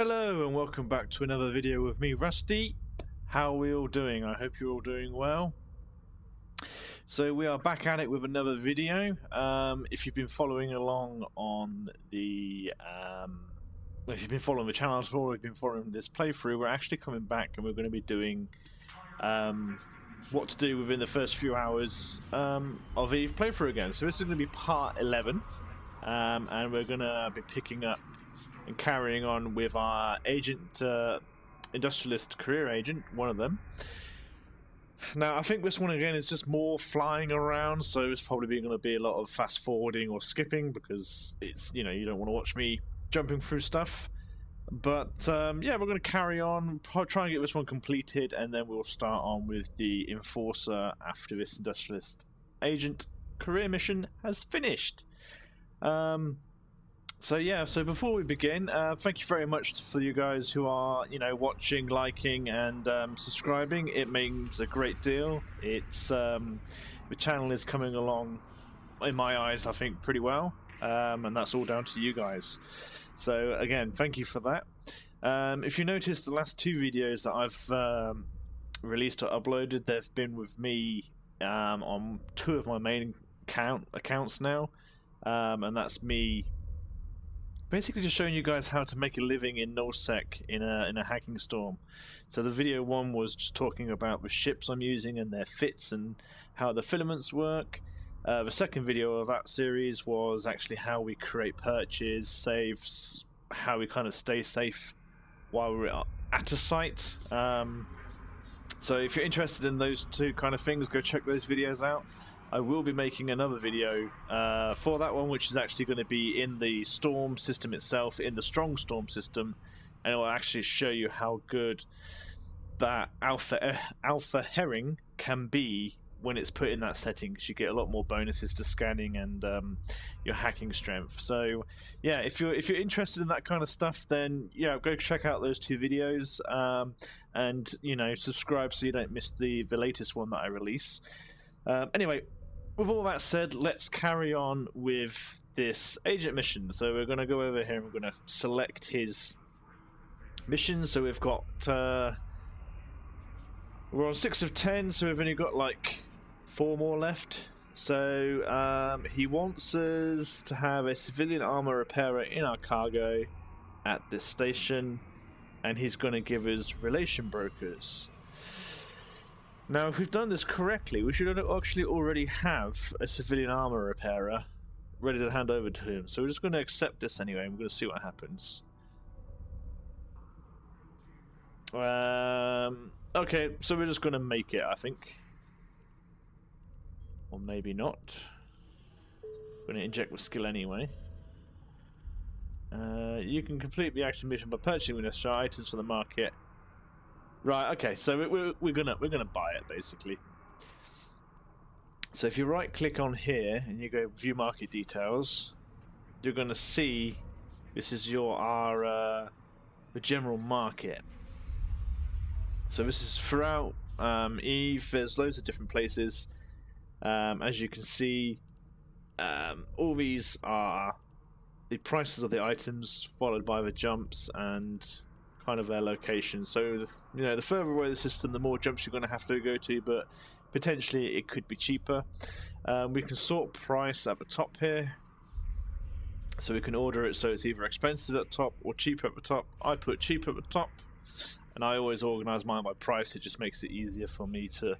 Hello and welcome back to another video with me, Rusty. How are we all doing? I hope you're all doing well. So we are back at it with another video. If you've been following along on the if you've been following the channel at all, or you've been following this playthrough, we're actually coming back and we're going to be doing what to do within the first few hours of Eve playthrough again. So this is going to be part 11, and we're going to be picking up and carrying on with our agent, industrialist career agent, one of them. Now, I think this one again is just more flying around, so it's probably going to be a lot of fast forwarding or skipping because it's, you know, you don't want to watch me jumping through stuff. But yeah, we're going to carry on, try and get this one completed, and then we'll start on with the enforcer after this industrialist agent career mission has finished. So yeah, so before we begin, thank you very much for you guys who are, you know, watching, liking, and subscribing. It means a great deal. It's the channel is coming along, in my eyes, I think, pretty well, and that's all down to you guys. So again, thank you for that. If you notice, the last two videos that I've released or uploaded, they've been with me on two of my main accounts now, and that's me. Basically just showing you guys how to make a living in nullsec in a hacking storm. So the video one was just talking about the ships I'm using and their fits and how the filaments work. The second video of that series was actually how we create perches, saves, how we kind of stay safe while we're at a site. So if you're interested in those two kind of things, go check those videos out. I will be making another video for that one, which is actually going to be in the storm system itself, in the strong storm system, and it will actually show you how good that alpha herring can be when it's put in that setting, because you get a lot more bonuses to scanning and your hacking strength. So yeah, if you're interested in that kind of stuff, then yeah, go check out those two videos, and you know, subscribe so you don't miss the latest one that I release. Anyway, with all that said, let's carry on with this agent mission. So we're going to go over here and we're going to select his mission. So we've got we're on 6 of 10, so we've only got like 4 more left. So he wants us to have a civilian armor repairer in our cargo at this station, and he's going to give us relation brokers. Now, if we've done this correctly, we should actually already have a civilian armor repairer ready to hand over to him. So we're just going to accept this anyway, and we're going to see what happens. Okay, so we're just going to make it, I think. Or maybe not. I'm going to inject with skill anyway. You can complete the action mission by purchasing necessary items from the market. Right, okay, so we're gonna buy it basically. So if you right click on here and you go view market details, you're gonna see this is the general market. So this is throughout Eve. There's loads of different places. As you can see, all these are the prices of the items followed by the jumps and kind of their location. So you know, the further away the system, the more jumps you're going to have to go to, but potentially it could be cheaper. We can sort price at the top here, so we can order it so it's either expensive at the top or cheaper at the top. I put cheaper at the top, and I always organise mine by price. It just makes it easier for me to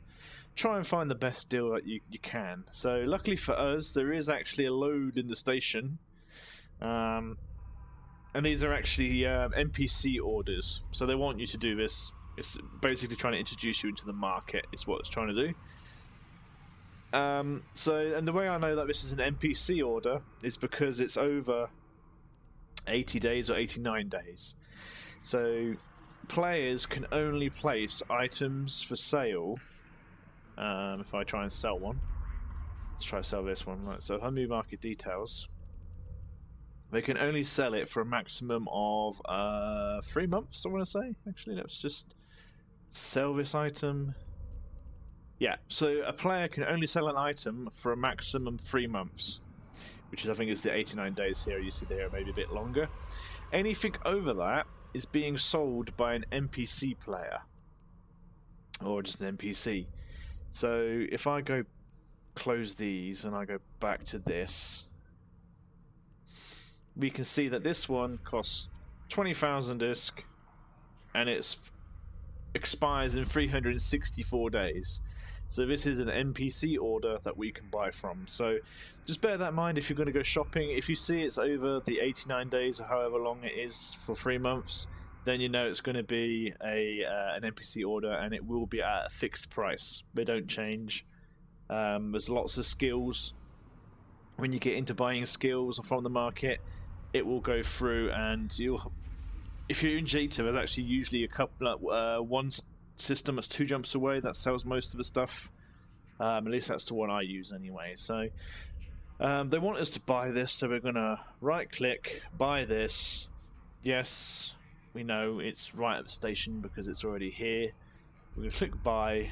try and find the best deal that you can. So luckily for us, there is actually a load in the station. And these are actually NPC orders, so they want you to do this. It's basically trying to introduce you into the market, is what it's trying to do. And the way I know that this is an NPC order is because it's over 80 days or 89 days. So players can only place items for sale. If I try and sell one, let's try to sell this one. Right, so if I move market details, they can only sell it for a maximum of 3 months, I want to say. Actually, let's just sell this item. Yeah, so a player can only sell an item for a maximum 3 months, which is, I think, is the 89 days here. You see there, maybe a bit longer. Anything over that is being sold by an NPC player, or just an NPC. So if I go close these and I go back to this, we can see that this one costs 20,000 disc and it expires in 364 days. So this is an NPC order that we can buy from. So just bear that in mind if you're going to go shopping. If you see it's over the 89 days or however long it is for 3 months, then you know it's going to be an NPC order, and it will be at a fixed price. They don't change. There's lots of skills. When you get into buying skills from the market, it will go through, and if you're in Jita, there's actually usually a couple one system that's 2 jumps away that sells most of the stuff. At least that's the one I use anyway. So they want us to buy this, so we're gonna right click, buy this. Yes, we know it's right at the station because it's already here. We're gonna click buy.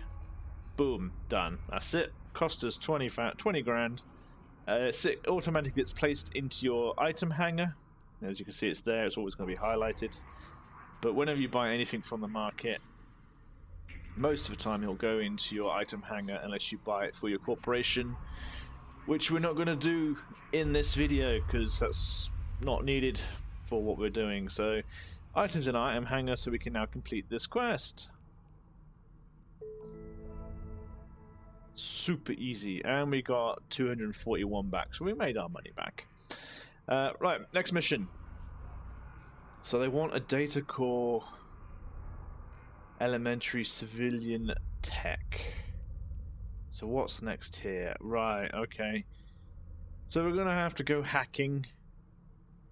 Boom, done. That's it. Cost us 20 grand. It automatically gets placed into your item hanger. As you can see, it's there. It's always going to be highlighted. But whenever you buy anything from the market, most of the time it'll go into your item hanger unless you buy it for your corporation, which we're not going to do in this video because that's not needed for what we're doing. So items in item hanger, so we can now complete this quest. Super easy, and we got 241 back, so we made our money back. Right, next mission. So they want a data core elementary civilian tech. So what's next here? Right, okay. So we're gonna have to go hacking.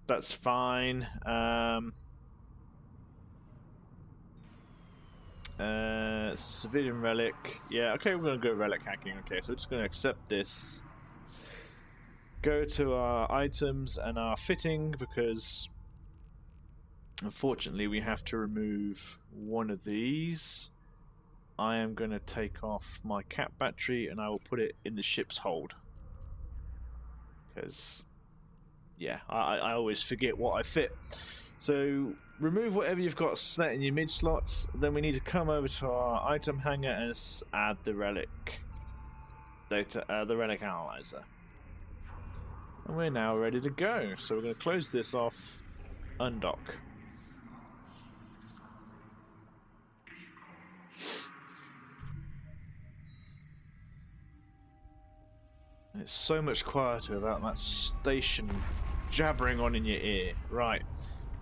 That's fine. Civilian relic. Yeah, okay, we're gonna go relic hacking. Okay, so we're just gonna accept this. Go to our items and our fitting, because unfortunately we have to remove one of these. I am gonna take off my cap battery and I will put it in the ship's hold. Because, yeah, I always forget what I fit. So remove whatever you've got set in your mid slots. Then we need to come over to our item hanger and add the relic data, the relic analyzer. And we're now ready to go. So we're going to close this off, undock. It's so much quieter without that station jabbering on in your ear. Right.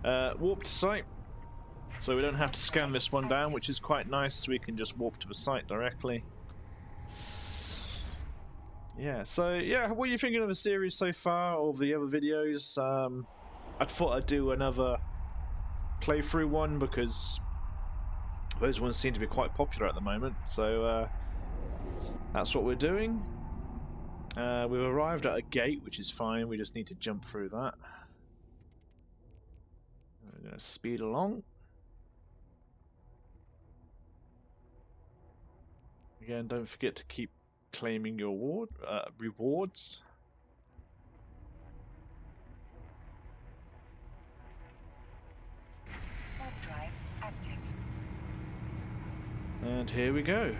Warp to site. So we don't have to scan this one down, which is quite nice. We can just warp to the site directly. Yeah, so yeah, what are you thinking of the series so far, or the other videos? I thought I'd do another playthrough one because those ones seem to be quite popular at the moment. So that's what we're doing. We've arrived at a gate, which is fine. We just need to jump through that. We're going to speed along. Again, don't forget to keep claiming your rewards. Warp drive active. And here we go.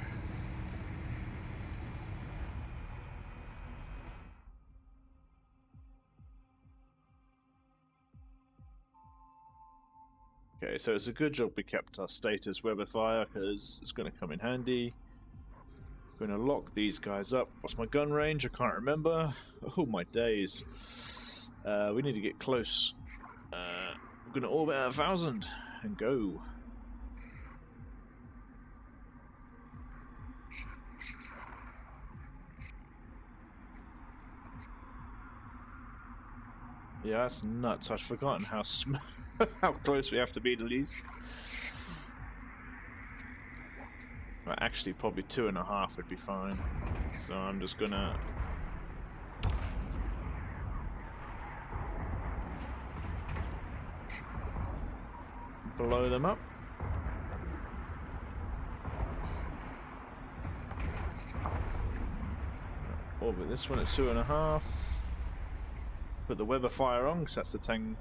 Okay, so it's a good job we kept our status weather fire because it's going to come in handy. Going to lock these guys up. What's my gun range? I can't remember. Oh my days. We need to get close. We're going to orbit at 1,000 and go. Yeah, that's nuts. I've forgotten how how close we have to be to these. Well, actually, probably 2.5 would be fine. So I'm just gonna blow them up. Orbit this one at 2.5. Put the weather fire on, because that's the 10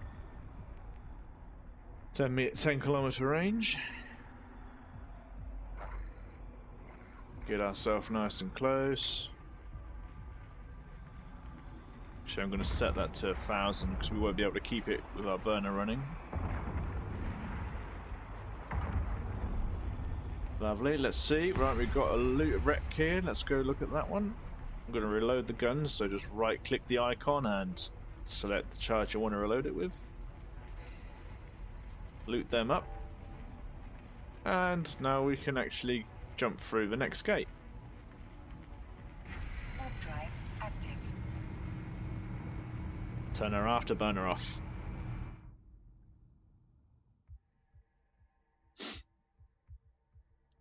10 kilometer range. Get ourselves nice and close. Actually, I'm going to set that to 1,000 because we won't be able to keep it with our burner running. Lovely, let's see. Right, we've got a loot wreck here. Let's go look at that one. I'm going to reload the gun, so just right click the icon and select the charge you want to reload it with. Loot them up. And now we can actually jump through the next gate. Warp drive active. Turn our afterburner off.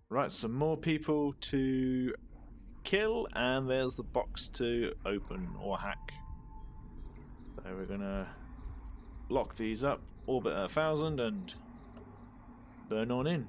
Right, some more people to kill, and there's the box to open or hack. So we're gonna lock these up, orbit at 1,000, and burn on in.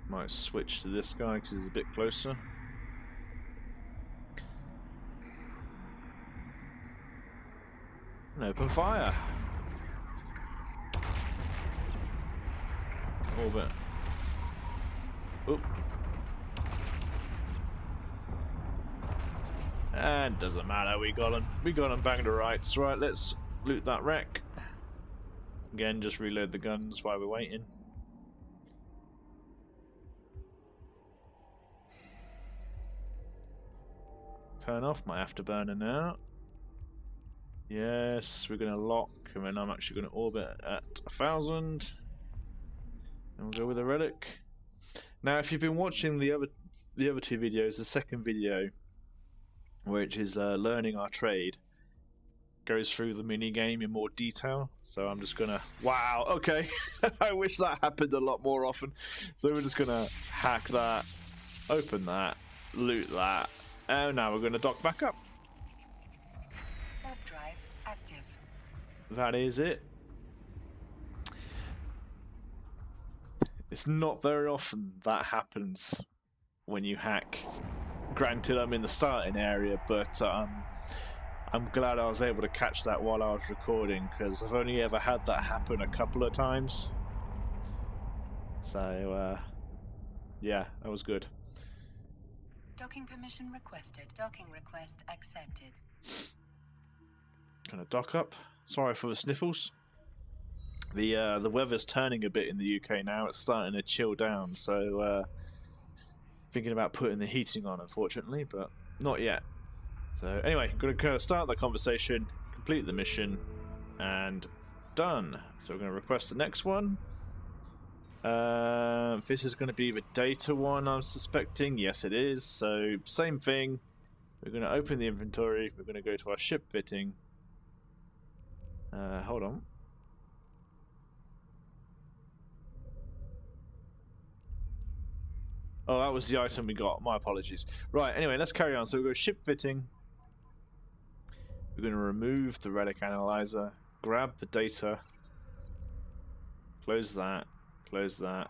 Might switch to this guy because he's a bit closer. And open fire. Orbit. Oop. And doesn't matter, we got him banged to rights. Right, let's loot that wreck. Again, just reload the guns while we're waiting. Turn off my afterburner now. Yes, we're going to lock, and then I'm actually going to orbit at 1,000. And we'll go with a relic. Now, if you've been watching the other two videos, the second video, which is learning our trade, goes through the mini game in more detail. So I'm just gonna. Wow. Okay. I wish that happened a lot more often. So we're just gonna hack that, open that, loot that. And now we're going to dock back up. Warp drive active. That is it. It's not very often that happens when you hack. Granted, I'm in the starting area, but I'm glad I was able to catch that while I was recording, because I've only ever had that happen a couple of times. So, yeah, that was good. Docking permission requested. Docking request accepted. Gonna dock up. Sorry for the sniffles. The weather's turning a bit in the UK now. It's starting to chill down, so thinking about putting the heating on, unfortunately, but not yet. So anyway, gonna start the conversation, complete the mission, and done. So we're gonna request the next one. This is going to be the data one, I'm suspecting. Yes, it is. So, same thing. We're going to open the inventory. We're going to go to our ship fitting. Hold on. Oh, that was the item we got. My apologies. Right, anyway, let's carry on. So, we go ship fitting. We're going to remove the relic analyzer. Grab the data. Close that. Close that.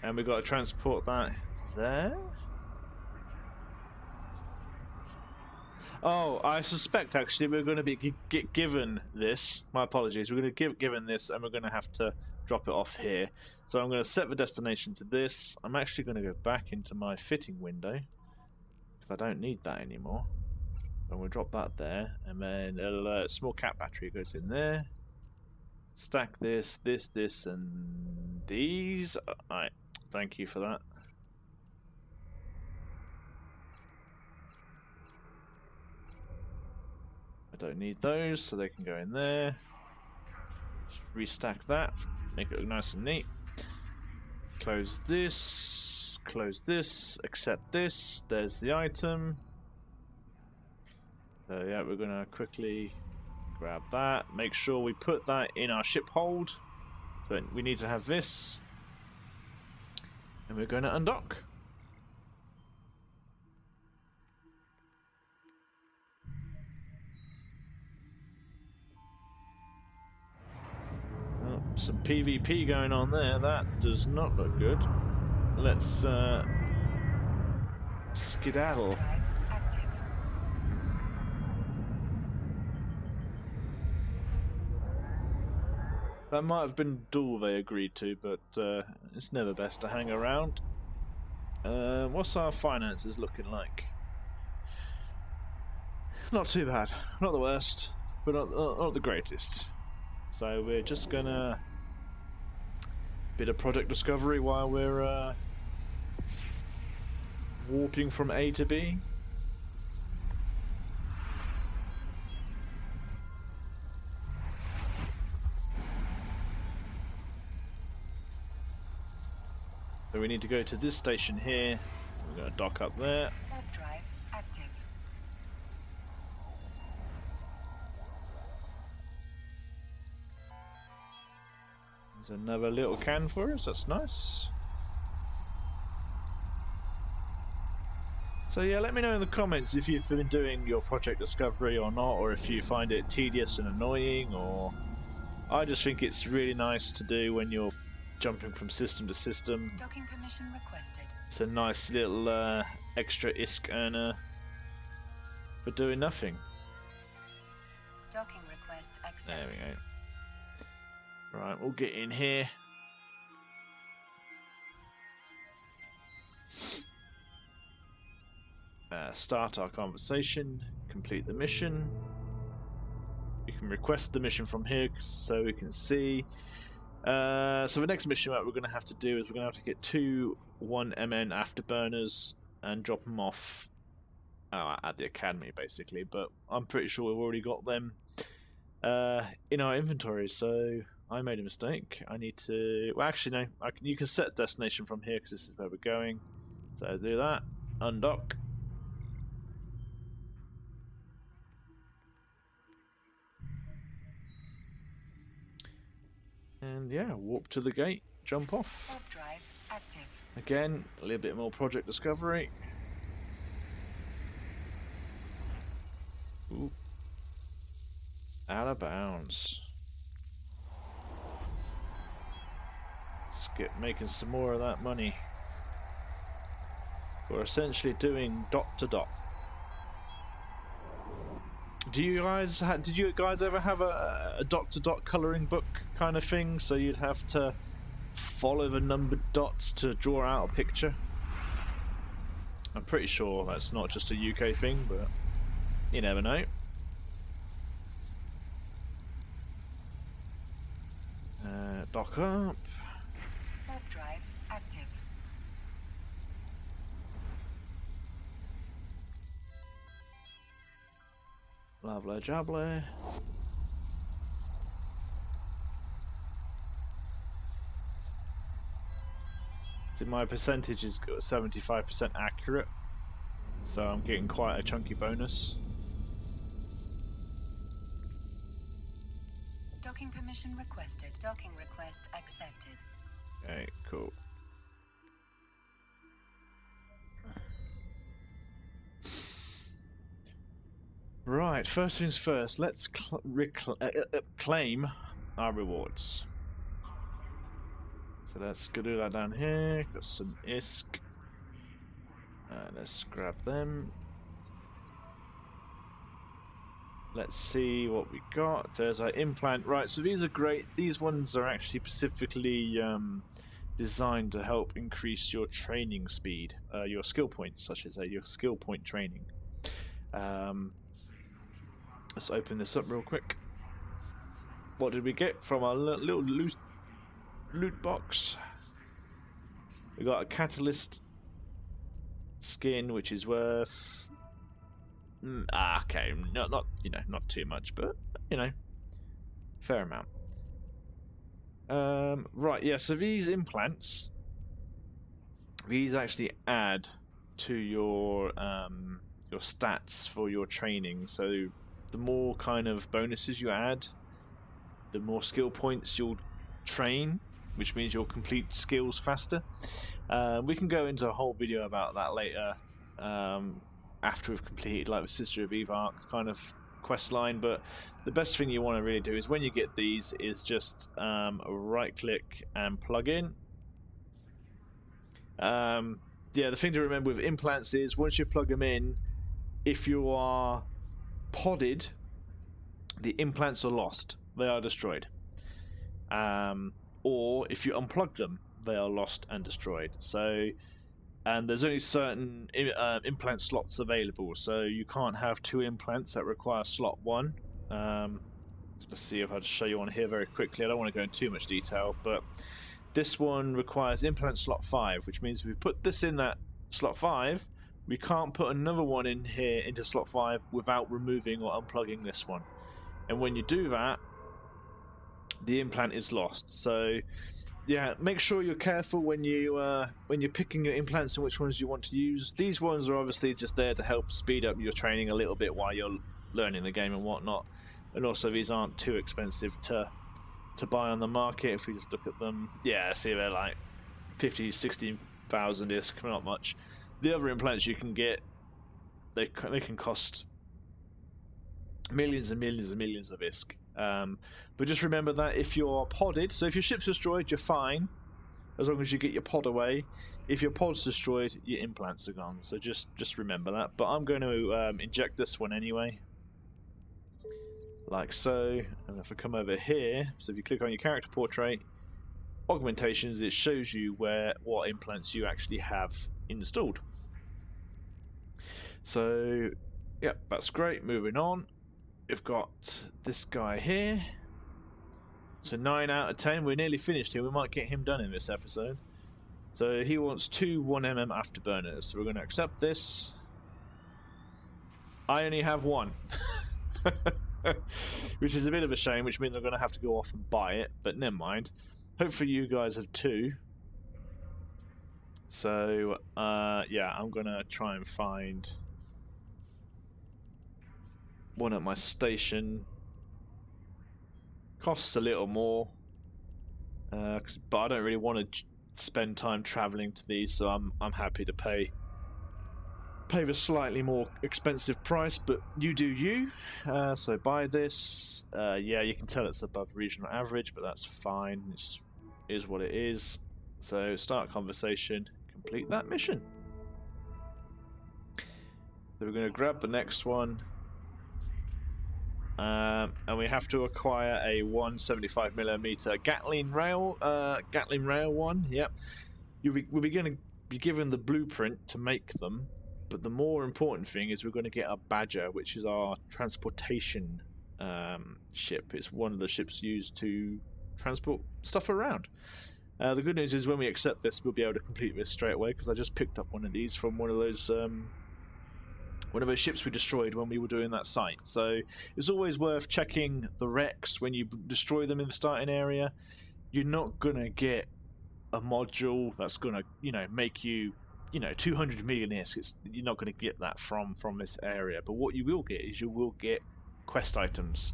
And we've got to transport that there. Oh, I suspect actually we're going to be given this. My apologies. We're going to given this, and we're going to have to drop it off here. So I'm going to set the destination to this. I'm actually going to go back into my fitting window because I don't need that anymore. And we'll drop that there, and then a small cat battery goes in there. Stack this, and these. Alright, thank you for that. I don't need those, so they can go in there. Just restack that, make it look nice and neat. Close this, accept this. There's the item. So yeah, we're going to quickly grab that. Make sure we put that in our ship hold. So we need to have this. And we're going to undock. Some PvP going on there. That does not look good. Let's skedaddle. Drive active. That might have been a deal they agreed to, but it's never best to hang around. What's our finances looking like? Not too bad. Not the worst, but not the greatest. So we're just gonna bit of project discovery while we're warping from A to B. So we need to go to this station here. We're going to dock up there. Warp drive active. There's another little can for us, that's nice. So yeah, let me know in the comments if you've been doing your project discovery or not, or if you find it tedious and annoying, or... I just think it's really nice to do when you're jumping from system to system. Docking permission requested. It's a nice little extra ISK earner for doing nothing. Docking request accepted. There we go. Right, we'll get in here. Start our conversation, complete the mission. We can request the mission from here so we can see. So the next mission that we're going to have to do is we're going to have to get 2 1MN afterburners and drop them off at the academy, basically. But I'm pretty sure we've already got them in our inventory, so I made a mistake. I need to... Well, actually, no. You can set destination from here because this is where we're going. So do that. Undock. And yeah, warp to the gate, jump off. Warp drive active. Again, a little bit more project discovery. Ooh. Out of bounds. Let's get making some more of that money. We're essentially doing dot to dot. Did you guys ever have a dot to dot coloring book kind of thing? So you'd have to follow the numbered dots to draw out a picture. I'm pretty sure that's not just a UK thing, but you never know. Dock up. Warp drive active. Blah jabla. So my percentage is 75% accurate, so I'm getting quite a chunky bonus. Docking permission requested. Docking request accepted. Okay, cool. Right, first things first, let's claim our rewards. So let's go do that down here. Got some ISK. Let's grab them. Let's see what we got. There's our implant. Right, so these are great. These ones are actually specifically designed to help increase your training speed, your skill points, such as your skill point training. Let's open this up real quick. What did we get from our little loot box? We got a catalyst skin, which is worth okay, not you know, not too much, but you know, fair amount. Right, yeah. So these implants, these actually add to your stats for your training. So the more kind of bonuses you add, the more skill points you'll train, which means you'll complete skills faster. We can go into a whole video about that later, after we've completed like the Sister of Eve arc, kind of quest line. But the best thing you want to really do is when you get these is just right click and plug in. Yeah, the thing to remember with implants is once you plug them in, if you are podded, the implants are lost, they are destroyed. Or if you unplug them, they are lost and destroyed. So, and there's only certain implant slots available, so you can't have 2 implants that require slot 1. Let's see if I just show you on here very quickly. I don't want to go into too much detail, but this one requires implant slot 5, which means if we put this in that slot 5, we can't put another one in here into slot 5 without removing or unplugging this one. And when you do that, the implant is lost. So yeah, make sure you're careful when you're picking your implants and which ones you want to use. These ones are obviously just there to help speed up your training a little bit while you're learning the game and whatnot. And also these aren't too expensive to buy on the market. If we just look at them, yeah, see they're like 50, 60,000 ish, not much. The other implants you can get, they can cost millions and millions and millions of ISK. But just remember that if you're podded, so if your ship's destroyed, you're fine, as long as you get your pod away. If your pod's destroyed, your implants are gone. So just remember that. But I'm going to inject this one anyway, like so. And if I come over here, so if you click on your character portrait, augmentations, it shows you what implants you actually have installed. So yeah, that's great. Moving on, we've got this guy here. So 9 out of 10. We're nearly finished here. We might get him done in this episode. So he wants 2 1mm afterburners. So we're going to accept this. I only have 1. Which is a bit of a shame, which means I'm going to have to go off and buy it. But never mind. Hopefully you guys have 2. So yeah, I'm going to try and find one at my station. Costs a little more, but I don't really want to spend time traveling to these, so I'm happy to pay the slightly more expensive price. But you do you. So buy this. Yeah, you can tell it's above regional average, but that's fine. It is what it is. So start conversation. Complete that mission. So we're going to grab the next one. And we have to acquire a 175mm Gatling rail one. Yep. We're going to be given the blueprint to make them, but the more important thing is we're going to get a Badger, which is our transportation ship. It's one of the ships used to transport stuff around. The good news is when we accept this, we'll be able to complete this straight away, because I just picked up one of these from one of those ships we destroyed when we were doing that site. So it's always worth checking the wrecks when you destroy them in the starting area. You're not gonna get a module that's gonna, make you, 200 million ISK. You're not gonna get that from this area. But what you will get is you will get quest items.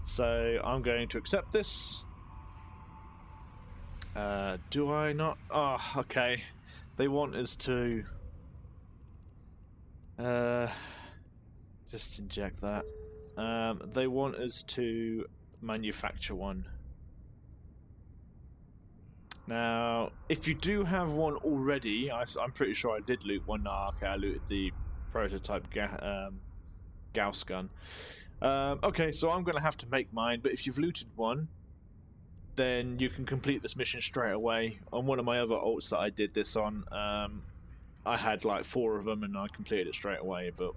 So I'm going to accept this. Do I not? Oh, okay. They want us to. Just inject that. They want us to manufacture one. Now, if you do have one already, I'm pretty sure I did loot one. Okay, I looted the prototype Gauss gun. Okay, so I'm going to have to make mine, but if you've looted one, then you can complete this mission straight away. On one of my other alts that I did this on, I had like 4 of them and I completed it straight away, but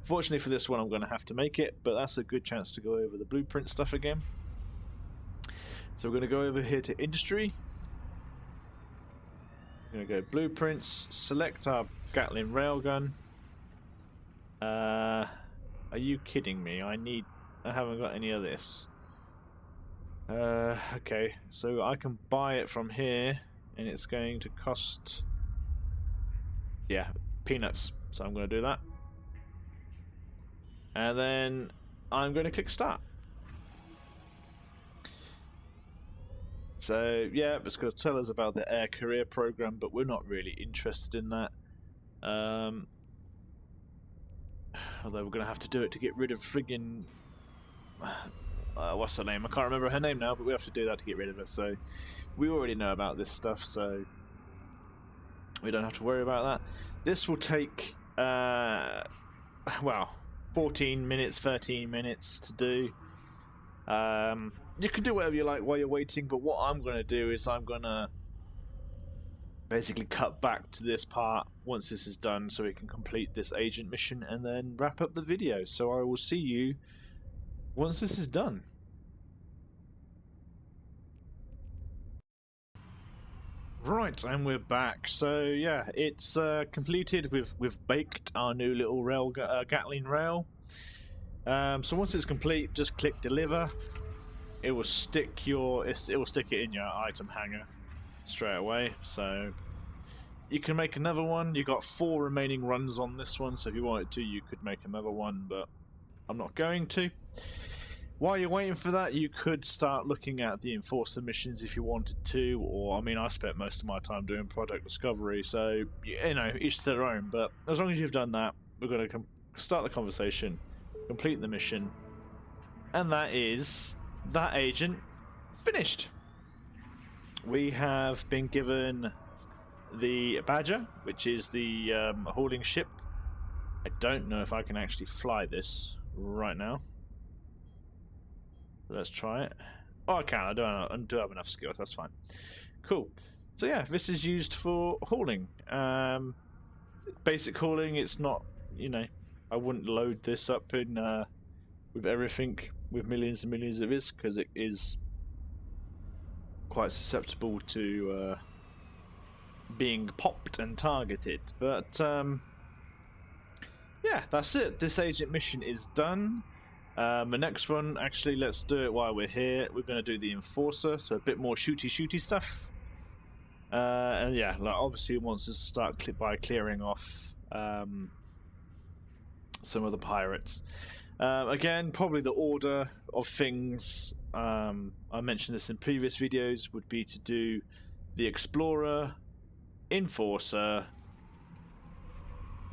fortunately for this one I'm going to have to make it, but that's a good chance to go over the blueprint stuff again. So we're going to go over here to industry. We're going to go blueprints, select our Gatling railgun. Are you kidding me? I haven't got any of this. Okay, so I can buy it from here and it's going to cost, yeah, peanuts. So I'm going to do that. And then I'm going to click start. So yeah, it's going to tell us about the air career program, but we're not really interested in that. Although we're going to have to do it to get rid of friggin... what's her name? I can't remember her name now, but we have to do that to get rid of her. So we already know about this stuff, so we don't have to worry about that. This will take, well, 14 minutes, 13 minutes to do. You can do whatever you like while you're waiting, but what I'm going to do is I'm going to basically cut back to this part once this is done so we can complete this agent mission and then wrap up the video. So I will see you once this is done. Right, and we're back. So yeah, it's completed. We've baked our new little rail Gatling rail. So once it's complete, just click deliver. It will stick it in your item hanger straight away. So you can make another one. You've got 4 remaining runs on this one, so if you wanted to, you could make another one, but I'm not going to. While you're waiting for that, you could start looking at the Enforcer missions if you wanted to, or, I mean, I spent most of my time doing product discovery, so, you know, each to their own, but as long as you've done that, we're going to start the conversation, complete the mission, and that is that agent finished. We have been given the Badger, which is the hauling ship. I don't know if I can actually fly this right now. Let's try it. Oh, I can. I do have enough skills. That's fine. Cool. So yeah, this is used for hauling. Basic hauling. It's not, you know, I wouldn't load this up in with everything with millions and millions of this, because it is quite susceptible to being popped and targeted. But yeah, that's it. This agent mission is done. The next one, actually, let's do it while we're here. We're going to do the Enforcer, so a bit more shooty stuff. And yeah, like obviously it wants us to start by clearing off some of the pirates. Again, probably the order of things, I mentioned this in previous videos, would be to do the Explorer, Enforcer,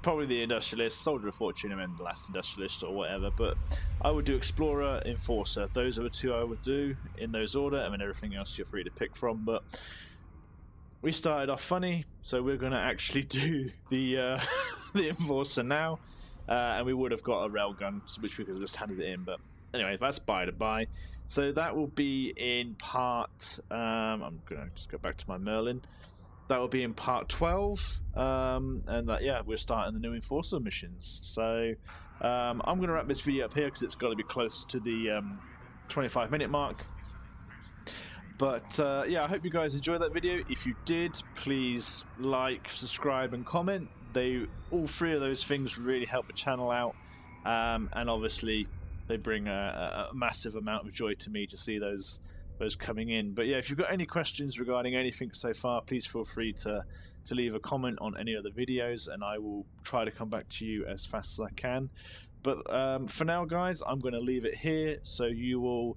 probably the Industrialist, Soldier of Fortune, and then the last Industrialist or whatever, but I would do Explorer, Enforcer. Those are the 2 I would do in those order, and then everything else you're free to pick from. But we started off funny, so we're going to actually do the the Enforcer now, and we would have got a railgun, which we could have just handed it in, but anyway, that's by the by. So that will be in part, I'm going to just go back to my Merlin. That will be in part 12, and that, yeah, we're starting the new Enforcer missions. So I'm going to wrap this video up here because it's got to be close to the 25-minute mark. But yeah, I hope you guys enjoyed that video. If you did, please like, subscribe, and comment. All 3 of those things really help the channel out, and obviously they bring a massive amount of joy to me to see those coming in. But yeah, if you've got any questions regarding anything so far, please feel free to leave a comment on any of the videos, and I will try to come back to you as fast as I can. But for now, guys, I'm going to leave it here, so you will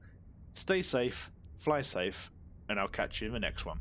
stay safe, fly safe, and I'll catch you in the next one.